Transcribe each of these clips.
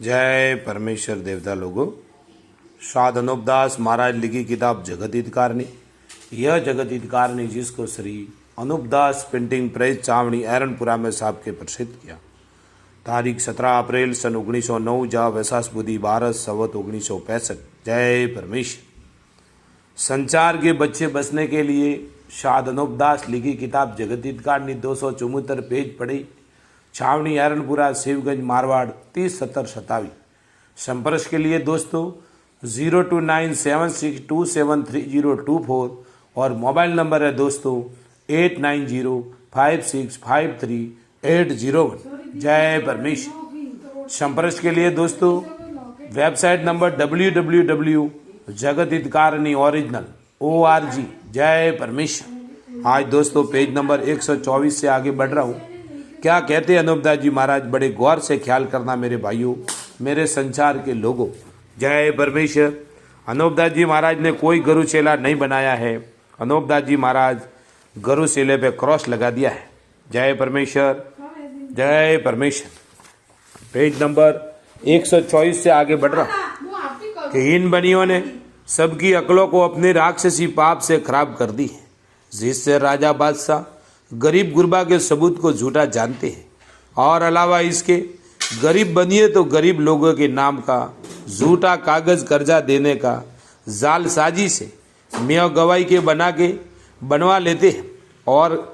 जय परमेश्वर देवता लोगों। साध अनूपदास महाराज लिखी किताब जगत हितकारणी। यह जगत हितकारणी जिसको श्री अनूपदास प्रिंटिंग प्रेस चावणी एरनपुरा में साहब के प्रसिद्ध किया। तारीख 17 अप्रैल सन 1909 जा वैसास बुद्धि 12 संवत 1965। जय परमेश्वर। संचार के बच्चे बसने के लिए साध अनूपदास लिखी किताब जगत हितकारणी 274 पेज पढ़ी। छावनी एरनपुरा शिवगंज मारवाड़ 307027। संपर्क के लिए दोस्तों 029762733024 और मोबाइल नंबर है दोस्तों 8905653801। जय परमेश्वर। संपर्क के लिए दोस्तों वेबसाइट नंबर www.jagathitkarioriginal.org। जय परमेश्वर। आज दोस्तों पेज नंबर 124 से आगे बढ़ रहा हूँ। क्या कहते हैं अनूपदास जी महाराज, बड़े गौर से ख्याल करना मेरे भाइयों, मेरे संसार के लोगों। जय परमेश्वर। अनूपदास जी महाराज ने कोई गरुचेला नहीं बनाया है। अनूपदास जी महाराज गरुचेले पे क्रॉस लगा दिया है। जय परमेश्वर। जय परमेश्वर। पेज नंबर 124 से आगे बढ़ रहा कि इन बनियों ने सबकी अकलों को अपने राक्षसी पाप से खराब कर दी है, जिससे राजा बादशाह गरीब गुरबा के सबूत को झूठा जानते हैं और अलावा इसके गरीब बनिए तो गरीब लोगों के नाम का झूठा कागज कर्जा देने का जालसाजी से मियाँ गवाही के बनवा लेते हैं और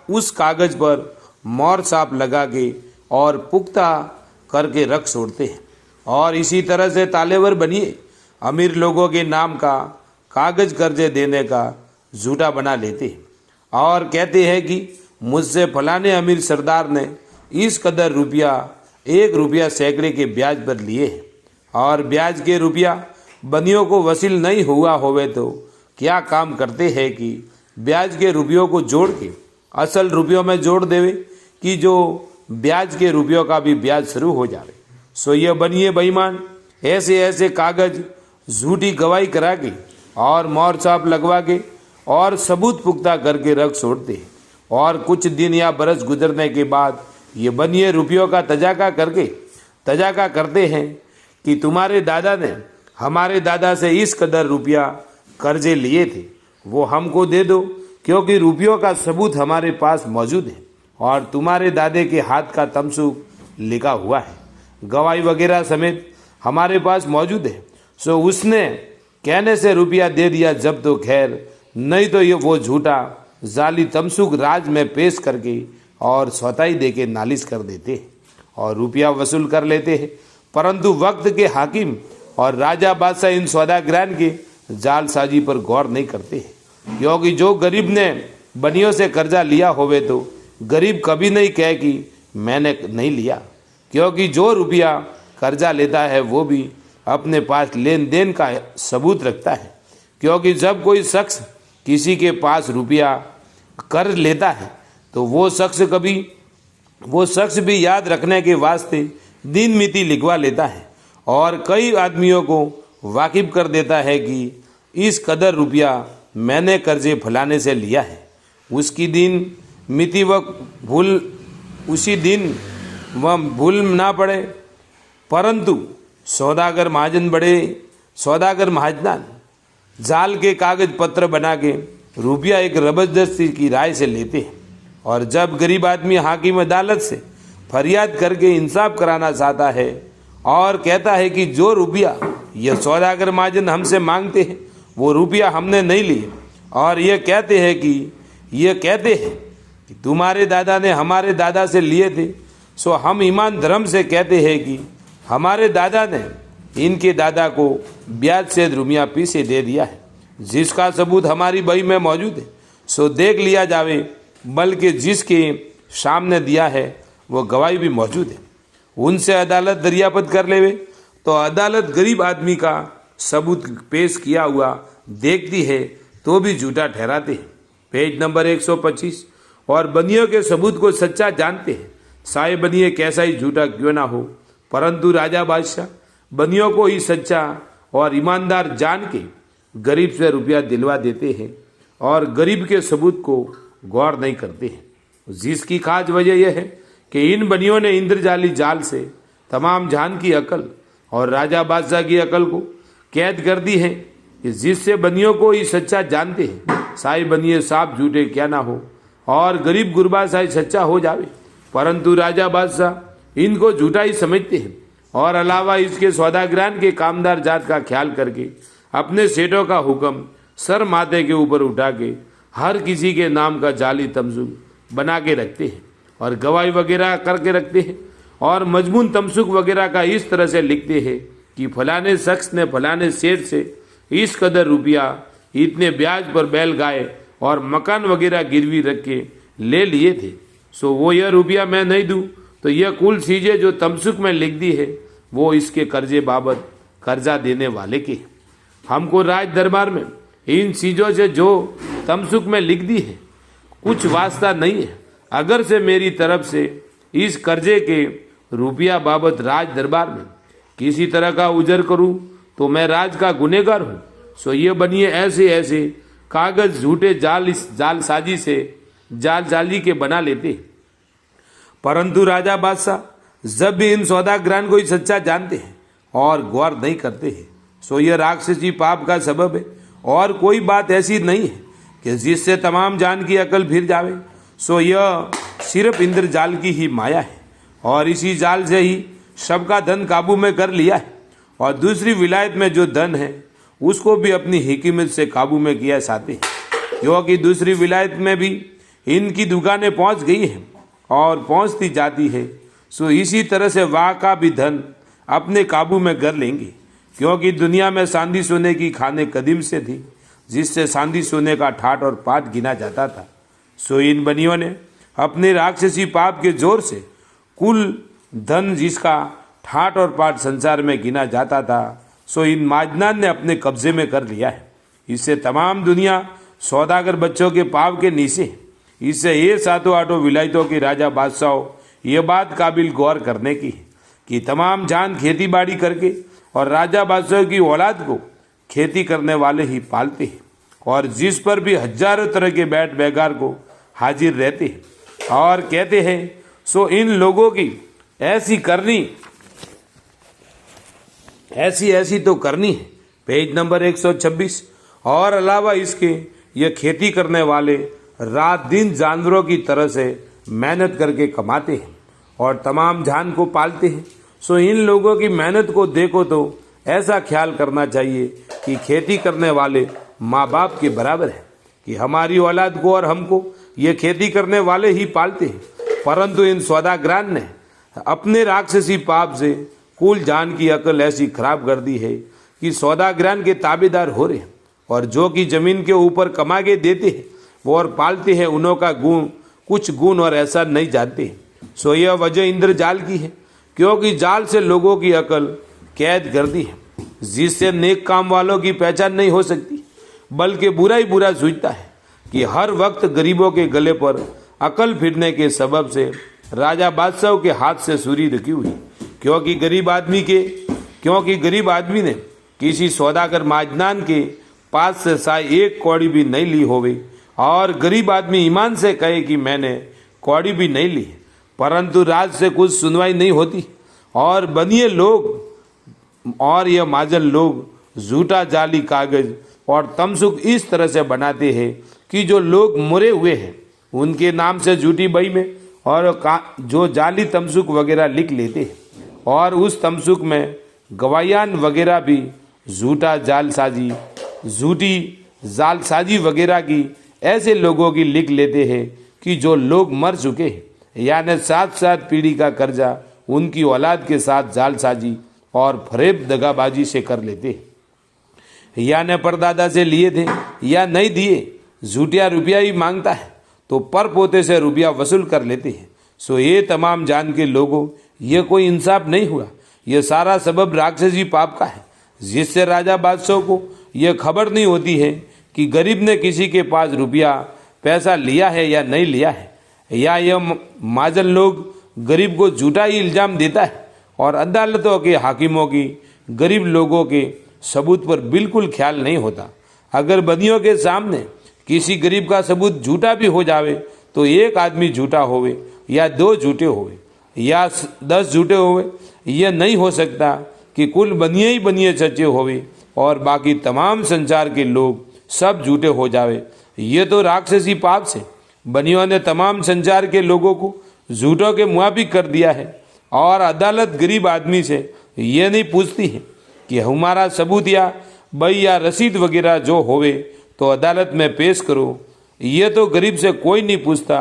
उस कागज पर मोहर छाप लगा के और पुख्ता करके रख छोड़ते हैं और इसी तरह से तालेवर बनिए अमीर लोगों के नाम का कागज कर्जे देने का झूठा बना लेते हैं और कहते हैं कि मुझसे फलाने अमीर सरदार ने इस कदर रुपया 1 रुपया सैकड़े के ब्याज पर लिए हैं और ब्याज के रुपया बनियों को वसूल नहीं हुआ होवे तो क्या काम करते हैं कि ब्याज के रुपयों को जोड़ के असल रुपयों में जोड़ देवे कि जो ब्याज के रुपयों का भी ब्याज शुरू हो जाए। सो ये बनिए बेईमान ऐसे ऐसे कागज झूठी गवाही करा के और मोहर छाप लगवा के और सबूत पुख्ता करके रख छोड़ते हैं और कुछ दिन या बरस गुजरने के बाद ये बनिए रुपयों का तजाका करते हैं कि तुम्हारे दादा ने हमारे दादा से इस कदर रुपया कर्जे लिए थे, वो हमको दे दो क्योंकि रुपयों का सबूत हमारे पास मौजूद है और तुम्हारे दादे के हाथ का तमसुक लिखा हुआ है, गवाही वगैरह समेत हमारे पास मौजूद है। सो उसने कहने से रुपया दे दिया जब तो खैर, नहीं तो ये वो झूठा जाली तमसुक राज में पेश करके और सौताई दे के नालिश कर देते हैं और रुपया वसूल कर लेते हैं। परंतु वक्त के हाकिम और राजा बादशाह इन सौदागरान के जालसाजी पर गौर नहीं करते हैं, क्योंकि जो गरीब ने बनियों से कर्जा लिया होवे तो गरीब कभी नहीं कहे कि मैंने नहीं लिया, क्योंकि जो रुपया कर्जा लेता है वो भी अपने पास लेन देन का सबूत रखता है। क्योंकि जब कोई शख्स किसी के पास रुपया कर लेता है तो वो शख्स भी याद रखने के वास्ते दिन मिति लिखवा लेता है और कई आदमियों को वाकिफ कर देता है कि इस कदर रुपया मैंने कर्जे फलाने से लिया है। उसकी दिन मिति उसी दिन वह भूल ना पड़े। परंतु सौदागर महाजन जाल के कागज पत्र बना के रुपया एक जबरदस्ती की राय से लेते हैं और जब गरीब आदमी हाकिम अदालत से फरियाद करके इंसाफ कराना चाहता है और कहता है कि जो रुपया ये सौदागर महाजन हमसे मांगते हैं वो रुपया हमने नहीं लिए और ये कहते हैं कि तुम्हारे दादा ने हमारे दादा से लिए थे, सो हम ईमान धर्म से कहते हैं कि हमारे दादा ने इनके दादा को ब्याज से रुपया पीछे दे दिया है, जिसका सबूत हमारी बही में मौजूद है, सो देख लिया जावे। बल्कि जिसके सामने दिया है वो गवाही भी मौजूद है, उनसे अदालत दरियापत कर लेवे तो अदालत गरीब आदमी का सबूत पेश किया हुआ देखती है तो भी झूठा ठहराते हैं। Page number 125। और बनियों के सबूत को सच्चा जानते हैं, साए बनिए कैसा ही झूठा क्यों ना हो, परंतु राजा बादशाह बनियों को ही सच्चा और ईमानदार जान के गरीब से रुपया दिलवा देते हैं और गरीब के सबूत को गौर नहीं करते हैं, जिसकी खास वजह यह है कि इन बनियों ने इंद्रजाली जाल से तमाम जान की अकल और राजा बादशाह की अकल को कैद कर दी है कि जिससे बनियों को ही सच्चा जानते हैं, साई बनिए साफ झूठे क्या ना हो और गरीब गुरबा साई सच्चा हो जावे, परंतु राजा बादशाह इनको झूठा ही समझते हैं और अलावा इसके सौदागरान के कामदार जात का ख्याल करके अपने सेठों का हुक्म सर माथे के ऊपर उठा के हर किसी के नाम का जाली तमसुक बना के रखते हैं और गवाही वगैरह करके रखते हैं और मजमून तमसुक वगैरह का इस तरह से लिखते हैं कि फलाने शख्स ने फलाने सेठ से इस कदर रुपया इतने ब्याज पर बैल गाय और मकान वगैरह गिरवी रख के ले लिए थे, सो वो यह रुपया मैं नहीं दूं तो यह कुल चीज़ें जो तमसुक में लिख दी है वो इसके कर्जे बाबत कर्जा देने वाले के। हमको राज दरबार में इन चीज़ों से जो तमसुक में लिख दी है कुछ वास्ता नहीं है। अगर से मेरी तरफ से इस कर्जे के रुपया बाबत राज दरबार में किसी तरह का उजर करूं तो मैं राज का गुनेगार हूं। सो ये बनिए ऐसे ऐसे कागज झूठे जालसाजी से जाली के बना लेते, परंतु राजा बादशाह जब भी इन सौदागरान को ही सच्चा जानते हैं और गौर नहीं करते हैं, सो यह राक्षसी पाप का सबब है और कोई बात ऐसी नहीं है कि जिससे तमाम जान की अकल फिर जावे। सो यह सिर्फ इंद्रजाल की ही माया है और इसी जाल से ही सबका धन काबू में कर लिया है और दूसरी विलायत में जो धन है उसको भी अपनी हिकमत से काबू में किया चाहते हैं, क्योंकि दूसरी विलायत में भी इनकी दुकानें पहुंच गई हैं और पहुंचती जाती है। सो इसी तरह से वहाँ का भी धन अपने काबू में कर लेंगे, क्योंकि दुनिया में चांदी सोने की खाने कदीम से थी जिससे चांदी सोने का ठाट और पाट गिना जाता था। सो इन बनियों ने अपने राक्षसी पाप के जोर से कुल धन जिसका ठाट और पाट संसार में गिना जाता था, सो इन माजनान ने अपने कब्जे में कर लिया है। इससे तमाम दुनिया सौदागर बच्चों के पाव के नीचे। इससे ये सातों आठों विलायतों के राजा बादशाहों ये बात काबिल गौर करने की है कि तमाम जान खेती बाड़ी करके और राजा बादशाह की औलाद को खेती करने वाले ही पालते हैं और जिस पर भी हजारों तरह के बैठ बेगार को हाजिर रहते हैं और कहते हैं, सो इन लोगों की ऐसी करनी ऐसी तो करनी है। Page number 126। और अलावा इसके ये खेती करने वाले रात दिन जानवरों की तरह से मेहनत करके कमाते हैं और तमाम जान को पालते हैं। सो इन लोगों की मेहनत को देखो तो ऐसा ख्याल करना चाहिए कि खेती करने वाले माँ बाप के बराबर है कि हमारी औलाद को और हमको ये खेती करने वाले ही पालते हैं, परंतु इन सौदागरान ने अपने राक्षसी पाप से कुल जान की अकल ऐसी खराब कर दी है कि सौदागरान के ताबेदार हो रहे हैं और जो कि जमीन के ऊपर कमा के देते हैं वो और पालते हैं उन्हों का गुण कुछ गुण और ऐसा नहीं जानते। सो यह वजह इंद्रजाल की है, क्योंकि जाल से लोगों की अकल कैद कर दी है जिससे नेक काम वालों की पहचान नहीं हो सकती, बल्कि बुरा ही बुरा सूझता है कि हर वक्त गरीबों के गले पर अकल फिरने के सबब से राजा बादशाह के हाथ से सूरी रखी हुई, क्योंकि गरीब आदमी ने किसी सौदागर माजनान के पास से साय एक कौड़ी भी नहीं ली होवे और गरीब आदमी ईमान से कहे कि मैंने कौड़ी भी नहीं ली, परंतु राज से कुछ सुनवाई नहीं होती और बनिए लोग और यह माजन लोग झूठा जाली कागज और तमसुक इस तरह से बनाते हैं कि जो लोग मरे हुए हैं उनके नाम से झूठी बही में और जो जाली तमसुक वगैरह लिख लेते हैं और उस तमसुक में गवायान वगैरह भी झूठी जालसाजी वगैरह की ऐसे लोगों की लिख लेते हैं कि जो लोग मर चुके हैं, यानी 7 पीढ़ी का कर्जा उनकी औलाद के साथ जालसाजी और फरेब दगाबाजी से कर लेते हैं, यानी परदादा से लिए थे या नहीं दिए, झूठिया रुपया ही मांगता है तो पर पोते से रुपया वसूल कर लेते हैं। सो ये तमाम जान के लोगों ये कोई इंसाफ नहीं हुआ, ये सारा सबब राक्षसी पाप का है जिससे राजा बादशाह को यह खबर नहीं होती है कि गरीब ने किसी के पास रुपया पैसा लिया है या नहीं लिया है, या यह माजन लोग गरीब को झूठा ही इल्ज़ाम देता है और अदालतों के हाकिमों की गरीब लोगों के सबूत पर बिल्कुल ख्याल नहीं होता। अगर बदियों के सामने किसी गरीब का सबूत झूठा भी हो जावे तो एक आदमी झूठा होवे या 2 झूठे होवे या 10 झूठे होवे यह नहीं हो सकता कि कुल बनिए ही बनिए सच्चे होवे और बाकी तमाम संसार के लोग सब झूठे हो जावे। ये तो राक्षसी पाप से बनियों ने तमाम संसार के लोगों को झूठों के मुआफिक कर दिया है। और अदालत गरीब आदमी से ये नहीं पूछती है कि हमारा सबूत या बही या रसीद वगैरह जो होवे तो अदालत में पेश करो। ये तो गरीब से कोई नहीं पूछता।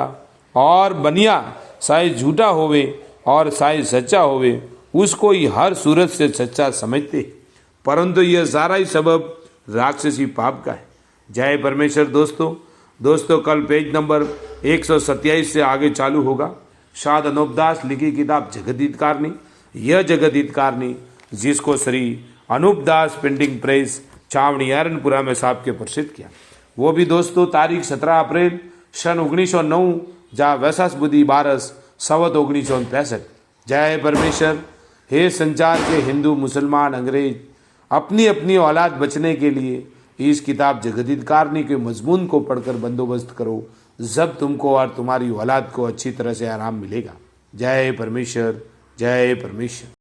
और बनिया शायद झूठा होवे और शायद सच्चा होवे, उसको ही हर सूरत से सच्चा समझते, परंतु यह सारा ही सबब राक्षसी पाप का है। जय परमेश्वर। दोस्तों कल पेज नंबर 127 से आगे चालू होगा। शाद अनूपदास लिखी किताब जगदीतकारनी। यह जगदीतकारनी जिसको श्री अनूपदास प्रिंटिंग प्रेस छावनी एरनपुरा में साहब के प्रसिद्ध किया, वो भी दोस्तों तारीख 17 अप्रैल सन 1909 जहाँ वैसाख बुद्धि 12 संवत 1965। जय परमेश्वर। हे संसार के हिंदू मुसलमान अंग्रेज, अपनी अपनी औलाद बचने के लिए इस किताब जगदीतकारनी के मजमून को पढ़कर बंदोबस्त करो, जब तुमको और तुम्हारी औलाद को अच्छी तरह से आराम मिलेगा। जय परमेश्वर। जय परमेश्वर।